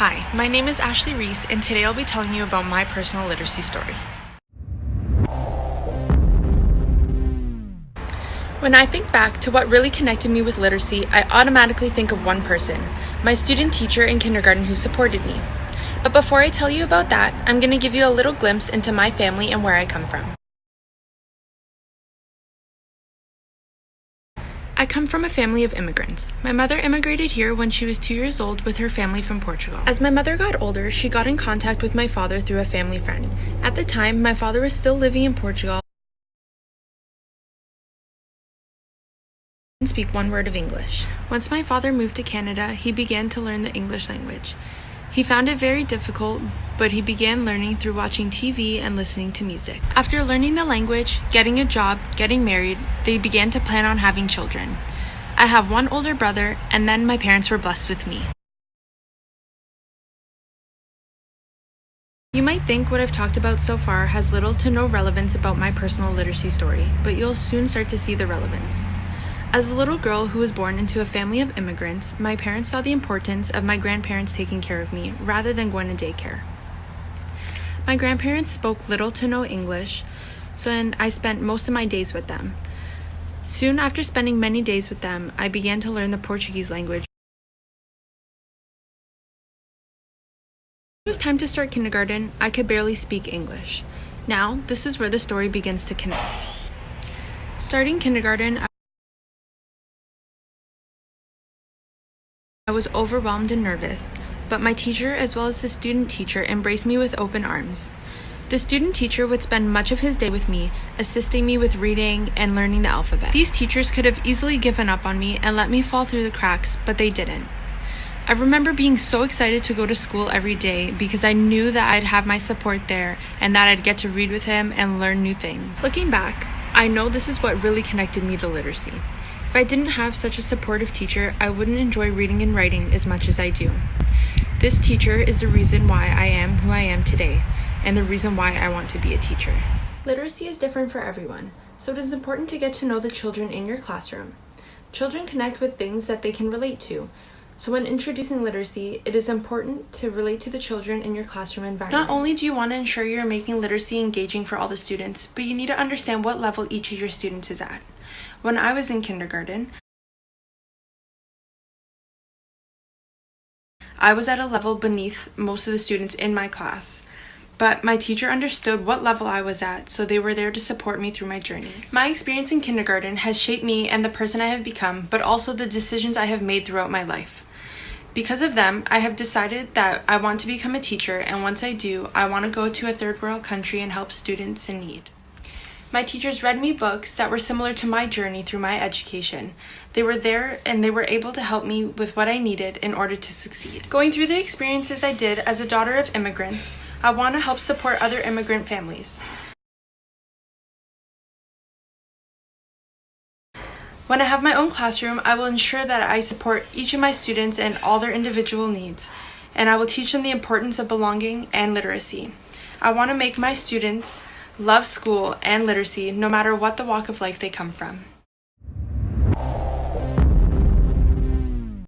Hi, my name is Ashley Reese, and today I'll be telling you about my personal literacy story. When I think back to what really connected me with literacy, I automatically think of one person, my student teacher in kindergarten who supported me. But before I tell you about that, I'm going to give you a little glimpse into my family and where I come from. I come from a family of immigrants. My mother immigrated here when she was 2 years old with her family from Portugal. As my mother got older, she got in contact with my father through a family friend. At the time, my father was still living in Portugal and speak one word of English. Once my father moved to Canada, he began to learn the English language. He found it very difficult, but he began learning through watching TV and listening to music. After learning the language, getting a job, getting married, they began to plan on having children. I have one older brother, and then my parents were blessed with me. You might think what I've talked about so far has little to no relevance about my personal literacy story, but you'll soon start to see the relevance. As a little girl who was born into a family of immigrants, my parents saw the importance of my grandparents taking care of me rather than going to daycare. My grandparents spoke little to no English, so I spent most of my days with them. Soon after spending many days with them, I began to learn the Portuguese language. When it was time to start kindergarten, I could barely speak English. Now, this is where the story begins to connect. Starting kindergarten, I was overwhelmed and nervous, but my teacher as well as the student teacher embraced me with open arms. The student teacher would spend much of his day with me, assisting me with reading and learning the alphabet. These teachers could have easily given up on me and let me fall through the cracks, but they didn't. I remember being so excited to go to school every day because I knew that I'd have my support there and that I'd get to read with him and learn new things. Looking back, I know this is what really connected me to literacy. If I didn't have such a supportive teacher, I wouldn't enjoy reading and writing as much as I do. This teacher is the reason why I am who I am today, and the reason why I want to be a teacher. Literacy is different for everyone, so it is important to get to know the children in your classroom. Children connect with things that they can relate to, so when introducing literacy, it is important to relate to the children in your classroom environment. Not only do you want to ensure you're making literacy engaging for all the students, but you need to understand what level each of your students is at. When I was in kindergarten, I was at a level beneath most of the students in my class, but my teacher understood what level I was at, so they were there to support me through my journey. My experience in kindergarten has shaped me and the person I have become, but also the decisions I have made throughout my life. Because of them, I have decided that I want to become a teacher, and once I do, I want to go to a third world country and help students in need. My teachers read me books that were similar to my journey through my education. They were there and they were able to help me with what I needed in order to succeed. Going through the experiences I did as a daughter of immigrants, I want to help support other immigrant families. When I have my own classroom, I will ensure that I support each of my students and all their individual needs, and I will teach them the importance of belonging and literacy. I want to make my students love school and literacy no matter what the walk of life they come from.